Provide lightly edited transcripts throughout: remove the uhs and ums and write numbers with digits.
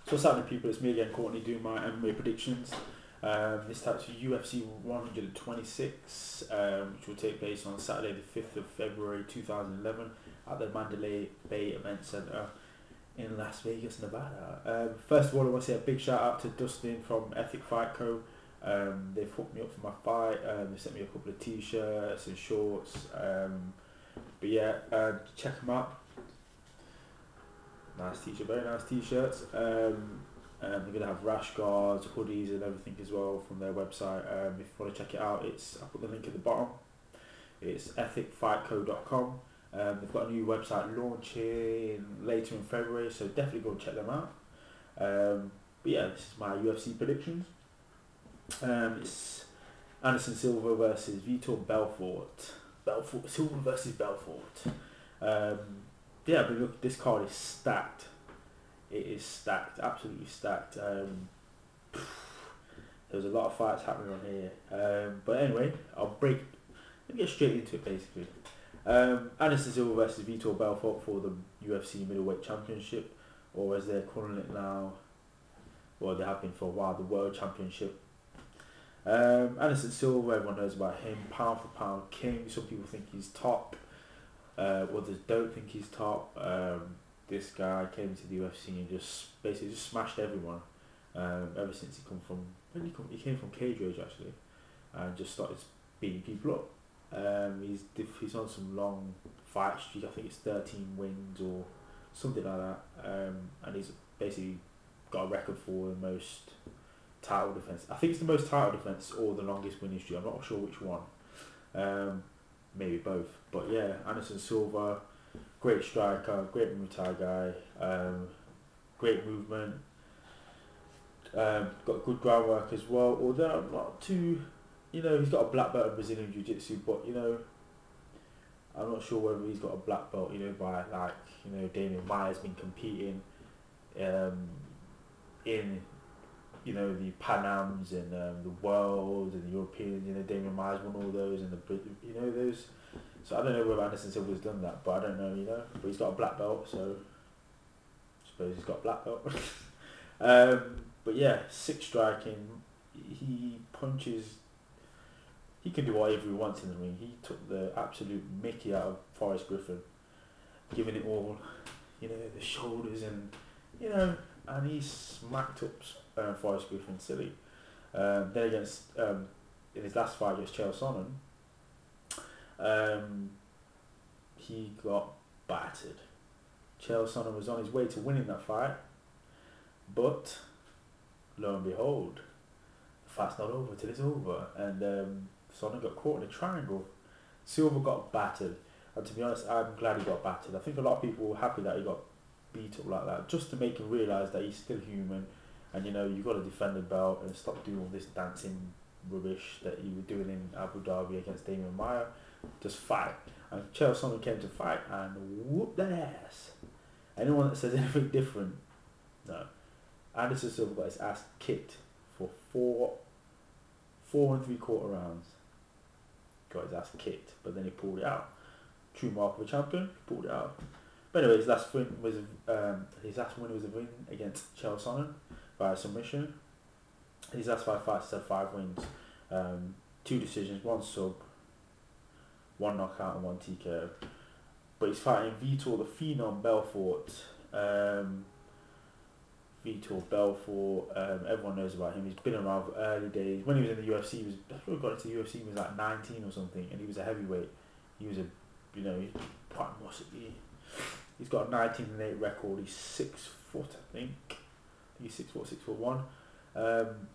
So what's happening, people? It's me again, Courtney, doing my MMA predictions. This time to UFC 126, which will take place on Saturday the 5th of February 2011 at the Mandalay Bay Event Center in Las Vegas, Nevada. First of all, I want to say a big shout out to Dustin from Ethic Fight Co. They've hooked me up for my fight. They sent me a couple of t-shirts and shorts. But yeah, check them out. Nice t-shirt, very nice t-shirts. They're gonna have rash guards, hoodies, and everything as well from their website. If you want to check it out, I'll put the link at the bottom. It's ethicfightco.com. They've got a new website launching later in February, so definitely go and check them out. But yeah, this is my UFC predictions. It's Anderson Silva versus Vitor Belfort. Silva versus Belfort. Yeah, but look, this card is stacked. It is stacked, absolutely stacked. There's a lot of fights happening on here. But anyway, let me get straight into it basically. Anderson Silva versus Vitor Belfort for the UFC Middleweight Championship, or as they're calling it now, well, they have been for a while, the World Championship. Anderson Silva, everyone knows about him, pound for pound king. Some people think he's top, others don't think he's top. This guy came to the UFC and just basically just smashed everyone. Ever since he came from Cage Rage actually, and just started beating people up. He's on some long fight streak. I think it's 13 wins or something like that. And he's basically got a record for the most title defense. I think it's the most title defense or the longest winning streak. I'm not sure which one. Maybe both. But yeah, Anderson Silva, great striker, great Muay Thai guy, great movement, got good groundwork as well. Although I'm not too, he's got a black belt in Brazilian Jiu-Jitsu, but I'm not sure whether he's got a black belt. By Damian Maia's been competing, in the Pan Ams and the World and the Europeans. Damian Maia's won all those and those. So I don't know whether Anderson Silva's done that, but I don't know, But he's got a black belt, so I suppose he's got a black belt. But yeah, sick striking. He punches. He can do whatever he wants in the ring. He took the absolute mickey out of Forrest Griffin, giving it all, the shoulders and he smacked up Forrest Griffin silly. Then against in his last fight against Chael Sonnen, he got battered. Chael Sonnen was on his way to winning that fight, but lo and behold, the fight's not over till it's over, and Sonnen got caught in a triangle. Silva got battered, and to be honest, I'm glad he got battered. I think a lot of people were happy that he got beat up like that, just to make him realise that he's still human, and you've got to defend the belt and stop doing all this dancing rubbish that you were doing in Abu Dhabi against Damian Maia. Just fight. And Chael Sonnen came to fight and whoop their ass. Anyone that says anything different, no. Anderson Silva got his ass kicked for four and 3/4 rounds. Got his ass kicked, but then he pulled it out. True mark of a champion, pulled it out. But anyway, his last win was a win against Chael Sonnen via submission. His last 5 fights, he's had 5 wins, 2 decisions, 1 sub, 1 knockout and 1 TKO. But he's fighting Vitor the Phenom Belfort. Vitor Belfort, everyone knows about him. He's been around for early days. When he was in the UFC, that's when he got into the UFC, he was like 19 or something, and he was a heavyweight. He was he's quite muscly. He's got a 19-8 record. He's 6 foot, I think. He's 6 foot, 6'1".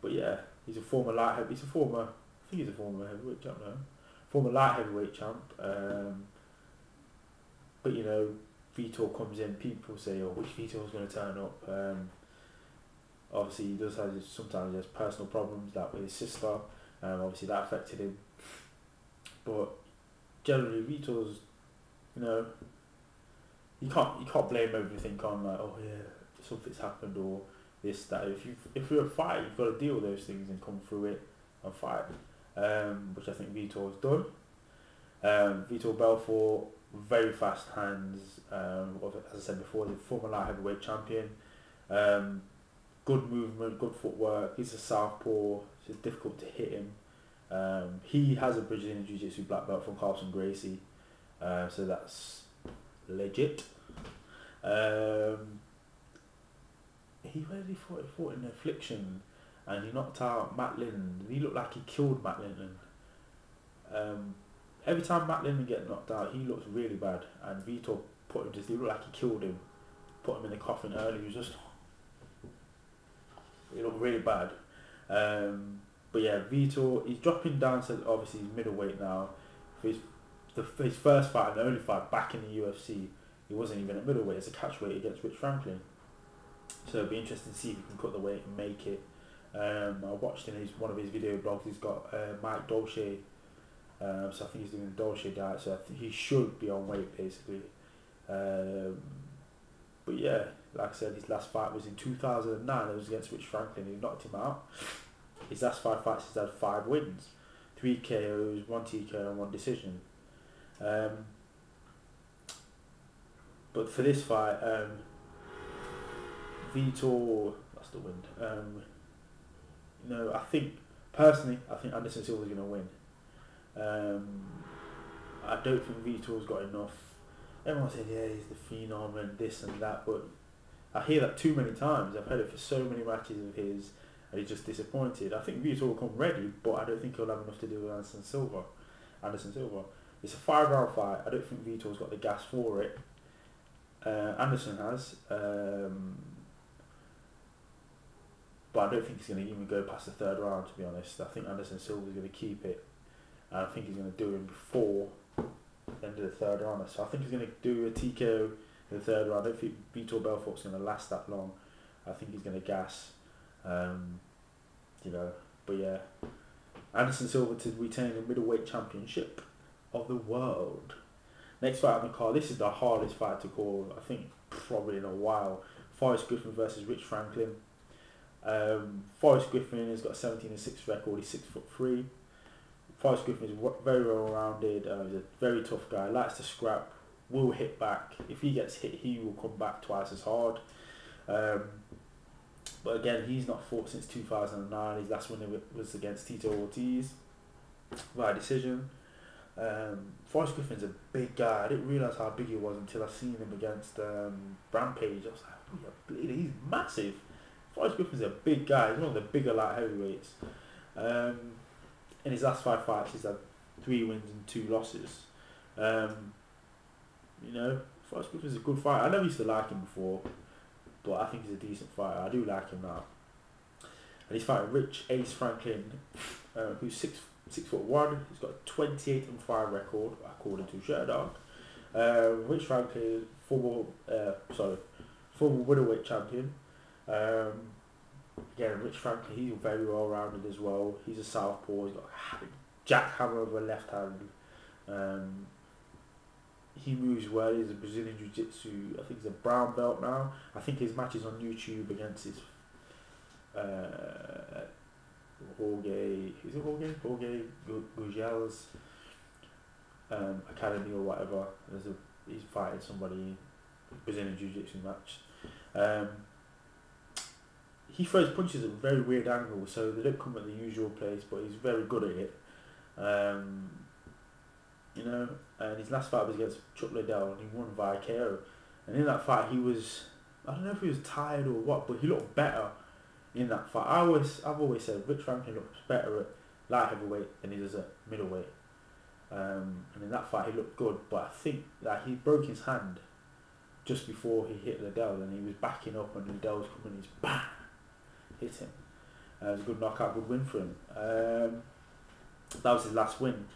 But yeah, he's a former light heavyweight. He's a former heavyweight champ now. Former light heavyweight champ. But Vitor comes in. People say, "Oh, which Vitor's going to turn up?" Obviously, he does have sometimes he has personal problems that with his sister. Obviously, that affected him. But generally, Vitor's, you can't blame everything on like, oh yeah, something's happened or this that. If you're a fighter, you've got to deal with those things and come through it and fight. Which I think Vitor's done. Vitor Belfort, very fast hands. As I said before, the former light heavyweight champion. good movement, good footwork. He's a southpaw, so it's difficult to hit him. He has a Brazilian Jiu-Jitsu black belt from Carlson Gracie, so that's legit. Where did he fought? He fought in Affliction, and he knocked out Matt Lynn. He looked like he killed Matt Lynn. Every time Matt Lynn get knocked out, he looks really bad, and Vitor put him to sleep. He looked like he killed him, put him in the coffin early. He looked really bad. But yeah, Vitor, he's dropping down to obviously he's middleweight now. For his first fight and the only fight back in the UFC, he wasn't even at middleweight. It's a catchweight against Rich Franklin. So it'll be interesting to see if he can cut the weight and make it. I watched in one of his video blogs. He's got Mike Dolce. So I think he's doing the Dolce diet. So I think he should be on weight basically. But yeah, like I said, his last fight was in 2009. It was against Rich Franklin. He knocked him out. His last 5 fights, he's had 5 wins, 3 KOs, 1 TKO, and 1 decision. But for this fight, Vitor, that's the wind. I think Anderson Silva's going to win. I don't think Vitor's got enough. Everyone said, yeah, he's the phenom and this and that, but I hear that too many times. I've heard it for so many matches of his, and he's just disappointed. I think Vitor will come ready, but I don't think he'll have enough to do with Anderson Silva. It's a 5-round fight. I don't think Vitor's got the gas for it. Anderson has, but I don't think he's going to even go past the 3rd round, to be honest. I think Anderson Silva's going to keep it, and I think he's going to do it before the end of the 3rd round. So I think he's going to do a TKO in the 3rd round. I don't think Vitor Belfort's going to last that long. I think he's going to gas. But yeah, Anderson Silva to retain the middleweight championship of the world. Next fight on the card. This is the hardest fight to call, I think, probably in a while. Forrest Griffin versus Rich Franklin. Forrest Griffin has got a 17-6 record. He's 6'3". Forrest Griffin is very well rounded. He's a very tough guy. Likes to scrap. Will hit back. If he gets hit, he will come back twice as hard. But again, he's not fought since 2009. His last win was against Tito Ortiz by decision. Forrest Griffin's a big guy. I didn't realise how big he was until I seen him against Rampage. I was like, oh, yeah, he's massive. Forrest Griffin's a big guy. He's one of the bigger light heavyweights. In his last 5 fights, he's had 3 wins and 2 losses. Forrest Griffin's a good fighter. I never used to like him before, but I think he's a decent fighter. I do like him now. And he's fighting Rich Ace Franklin, who's 6'1". He's got a 28-5 record according to Sherdog. Rich Franklin, former middleweight champion. Again, Rich Franklin, he's very well rounded as well. He's a southpaw. He's got a jackhammer over left hand. He moves well. He's a Brazilian Jiu-Jitsu. I think he's a brown belt now. I think his match is on YouTube against his Jorge Gugel's academy or whatever. He's fighting somebody Brazilian Jiu-Jitsu match. He throws punches at very weird angles, so they don't come at the usual place, but he's very good at it. And his last fight was against Chuck Liddell, and he won via KO. And in that fight, I don't know if he was tired or what, but he looked better in that fight. I've always said Rich Franklin looks better at light heavyweight than he does at middleweight. And in that fight, he looked good, but I think that he broke his hand just before he hit Liddell, and he was backing up, and Liddell was coming, and he's bang, hit him. It was a good knockout, good win for him. That was his last win.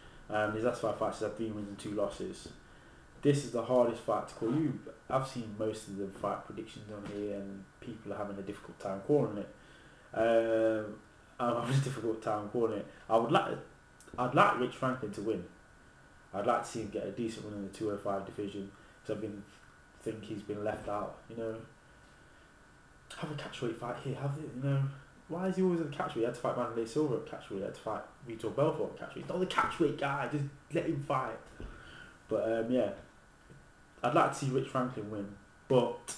His last 5 fights, he's had 3 wins and 2 losses. This is the hardest fight to call. I've seen most of the fight predictions on here, and people are having a difficult time calling it. I'm having a difficult time calling it. I'd like Rich Franklin to win. I'd like to see him get a decent win in the 205 division, because think he's been left out. Have a catchweight fight here. Why is he always in the catchweight? He had to fight Mandalay Silva at catchweight. He had to fight Vitor Belfort at catchweight. He's not the catchweight guy. Just let him fight. But yeah, I'd like to see Rich Franklin win. But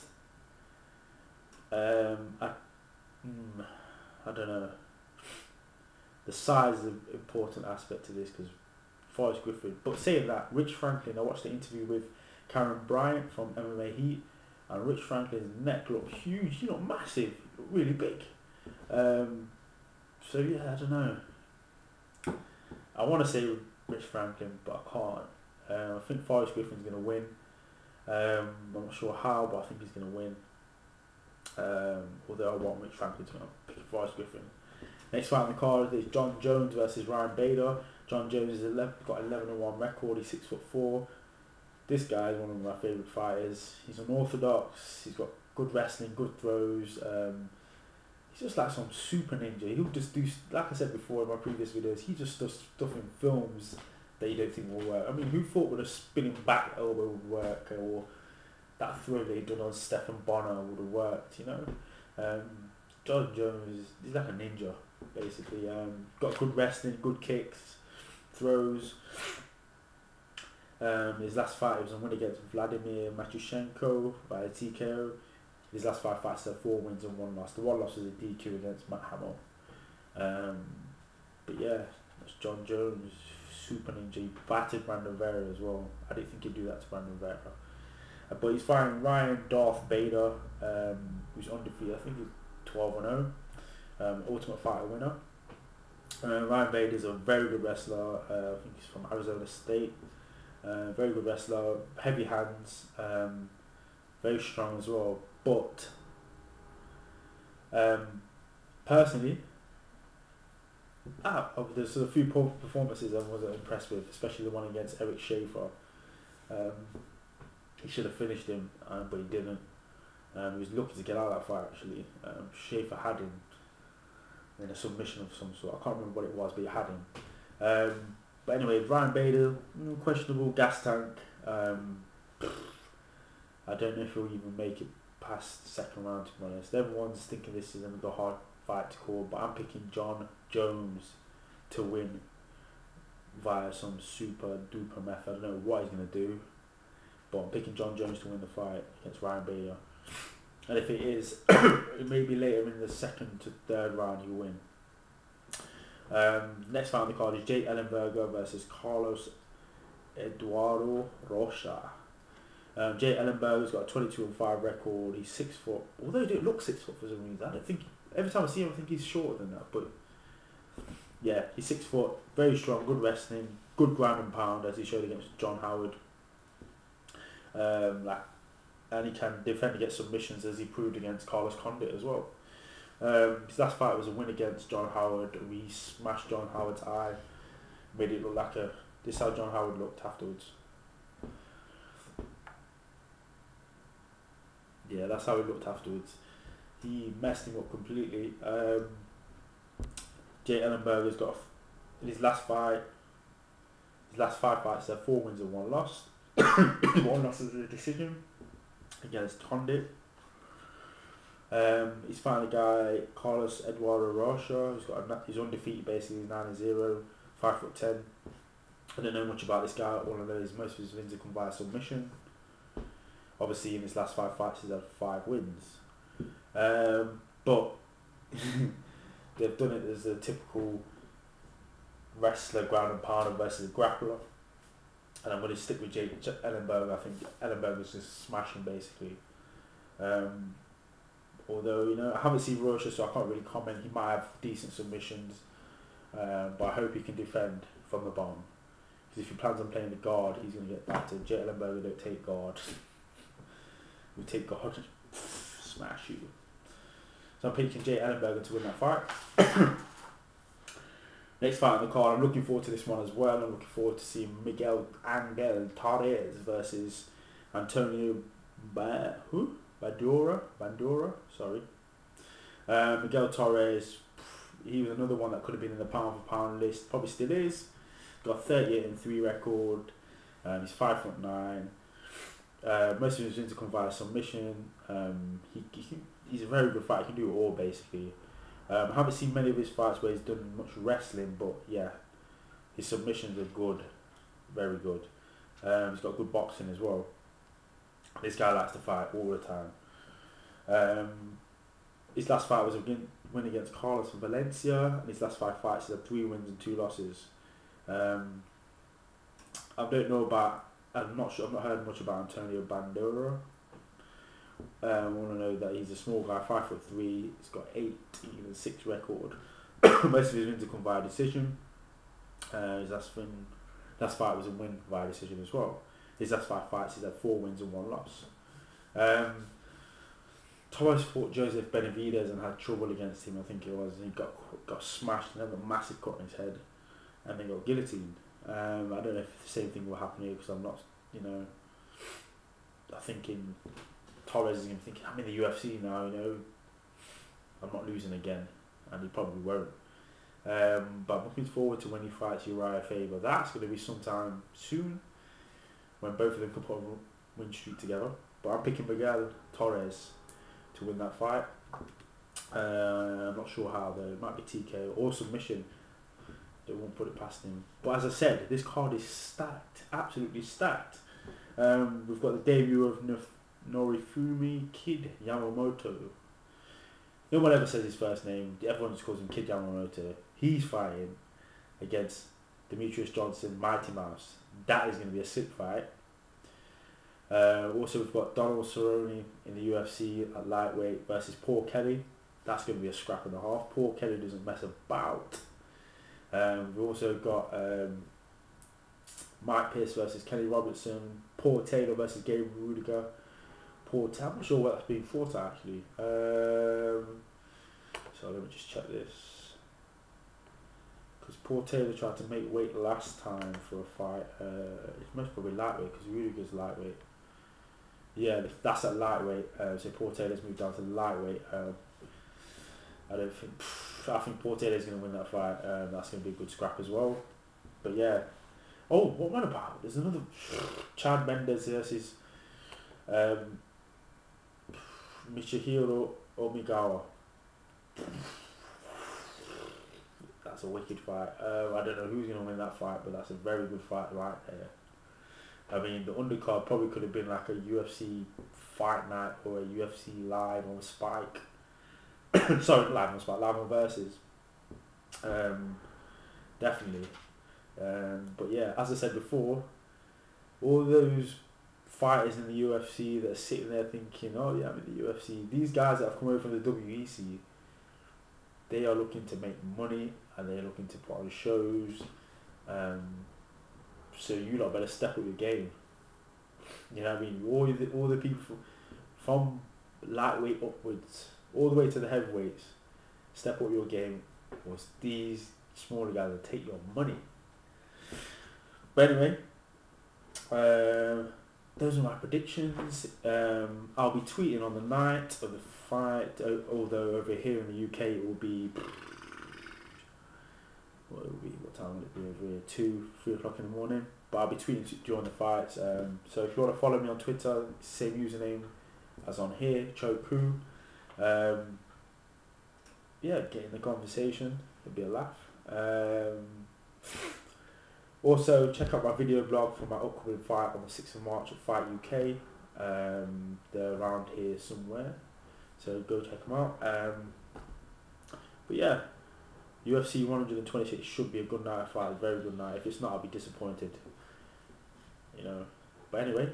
I don't know. The size is an important aspect to this because Forrest Griffin. But saying that, Rich Franklin, I watched the interview with Karen Bryant from MMA Heat, and Rich Franklin's neck looked huge, massive, really big. So yeah, I don't know. I want to say Rich Franklin, but I can't. I think Forrest Griffin's going to win. I'm not sure how, but I think he's going to win. Although I want Rich Franklin to win, I'll pick Forrest Griffin. Next fight on the card is John Jones versus Ryan Bader. John Jones has got 11-1 record. He's 6'4". This guy is one of my favourite fighters. He's unorthodox. He's got good wrestling, good throws. He's just like some super ninja. He'll just do, like I said before in my previous videos, he just does stuff in films that you don't think will work. I mean, who thought with a spinning back elbow would work, or that throw they done on Stephen Bonner would have worked, John Jones, he's like a ninja, basically. Got good wrestling, good kicks, throws. His last fight was a win against Vladimir Matyushenko by a TKO. His last 5 fights are 4 wins and 1 loss. The 1 loss was a DQ against Matt Hamill. But yeah, that's John Jones, super ninja. He battered Brandon Vera as well. I didn't think he'd do that to Brandon Vera. But he's fighting Ryan Darth Bader, who's undefeated. I think he's 12-0. Ultimate Fighter winner. Ryan Bader's a very good wrestler. I think he's from Arizona State. Very good wrestler, heavy hands, very strong as well. But personally, there's a few performances I wasn't impressed with, especially the one against Eric Schaefer. He should have finished him, but he didn't. He was lucky to get out of that fight actually. Schaefer had him in a submission of some sort. I can't remember what it was, but he had him. But anyway, Ryan Bader, questionable gas tank. I don't know if he'll even make it past the second round, to be honest. Everyone's thinking this is another hard fight to call, but I'm picking John Jones to win via some super duper method. I don't know what he's going to do, but I'm picking John Jones to win the fight against Ryan Bader. And if it is, it may be later in the second to third round he'll win. Next fight on the card is Jake Ellenberger versus Carlos Eduardo Rocha. Jake Ellenberger's got a 22-5 record. He's 6 foot. Although he didn't look 6 foot for some reason. I don't think, every time I see him, I think he's shorter than that. But yeah, he's 6 foot, very strong, good wrestling, good ground and pound, as he showed against John Howard. And he can defend against submissions, as he proved against Carlos Condit as well. His last fight was a win against John Howard. We smashed John Howard's eye, made it look like a. This is how John Howard looked afterwards. Yeah, that's how he looked afterwards. He messed him up completely. Jay Ellenberger's got in his last 5 fights, 4 wins and 1 loss. 1 loss is a decision against Condit. He's fighting a guy, Carlos Eduardo Rocha, he's undefeated basically, he's 9-0, 5'10". I don't know much about this guy. All I know is most of his wins have come via submission. Obviously in his last 5 fights he's had 5 wins. But they've done it as a typical wrestler, ground and pounder versus a grappler. And I'm going to stick with Jake Ellenberger. I think Ellenberger's just smashing basically. Although, I haven't seen Rocha, so I can't really comment. He might have decent submissions, but I hope he can defend from the bottom. Because if he plans on playing the guard, he's going to get battered. Jay Ellenberger don't take guard. We take guard, smash you. So I'm picking Jay Ellenberger to win that fight. Next fight on the card, I'm looking forward to this one as well. I'm looking forward to seeing Miguel Angel Torres versus Antonio Bandura, sorry. Miguel Torres, he was another one that could have been in the pound for pound list, probably still is. Got 38-3 record. He's 5'9". Most of his wins come via submission. He's a very good fighter. He can do it all basically. I haven't seen many of his fights where he's done much wrestling, but yeah, his submissions are good, very good. He's got good boxing as well. This guy likes to fight all the time. his last fight was a win against Carlos from Valencia, and his last 5 fights he had 3 wins and 2 losses. I don't know about. I'm not sure. I've not heard much about Antonio Bandera. I want to know that he's a small guy, 5'3". He's got 18-6 record. Most of his wins have come via decision. His last fight was a win via decision as well. His last 5 fights, he's had 4 wins and 1 loss. Torres fought Joseph Benavidez and had trouble against him. I think it was. He got smashed and had a massive cut on his head, and then got guillotined. I don't know if the same thing will happen here because I'm not. I'm thinking Torres is going to think I'm in the UFC now. I'm not losing again, and he probably won't. But I'm looking forward to when he fights Uriah Faber. That's going to be sometime soon, when both of them can put a win streak together. But I'm picking Miguel Torres to win that fight. I'm not sure how though. It might be TKO or submission. They won't put it past him. But as I said, this card is stacked, absolutely stacked. We've got the debut of Norifumi Kid Yamamoto. No one ever says his first name. Everyone just calls him Kid Yamamoto. He's fighting against Demetrius Johnson, Mighty Mouse. That is going to be a sick fight. Also, we've got Donald Cerrone in the UFC at lightweight versus Paul Kelly. That's going to be a scrap and a half. Paul Kelly doesn't mess about. We've also got Mike Pierce versus Kenny Robertson, Paul Taylor versus Gabriel Rudiger. I'm not sure what that's being fought at actually. So let me just check this. Because Paul Taylor tried to make weight last time for a fight. It's most probably lightweight because Rudiger's lightweight. Yeah, that's at lightweight. So Paul Taylor's moved down to lightweight. I think Paul Taylor's going to win that fight. That's going to be a good scrap as well. But yeah. Oh, what am I about? There's another Chad Mendes versus Michihiro Omigawa. That's a wicked fight. I don't know who's going to win that fight, but that's a very good fight right there. I mean, the undercard probably could have been like a UFC fight night or a UFC live on Spike. Sorry, live on Spike, live on Versus. Definitely. But yeah, as I said before, all those fighters in the UFC that are sitting there thinking, oh yeah, I'm in the UFC. These guys that have come over from the WEC, they are looking to make money and they're looking to put on shows. So you lot better step up your game. You know what I mean? All the people from lightweight upwards, all the way to the heavyweights, step up your game. Or these smaller guys will take your money. But anyway, those are my predictions. I'll be tweeting on the night of the fight, although over here in the UK it will be, what time will it be over here? 2, 3 o'clock in the morning. But I'll be tweeting during the fights. So if you want to follow me on Twitter, same username as on here, chokewho. Yeah, get in the conversation. It'll be a laugh. Also, check out my video blog for my upcoming fight on the 6th of March at Fight UK. They're around here somewhere, so go check them out. But yeah, UFC 126 should be a good night of fight, a very good night. If it's not, I'll be disappointed. But anyway,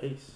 peace.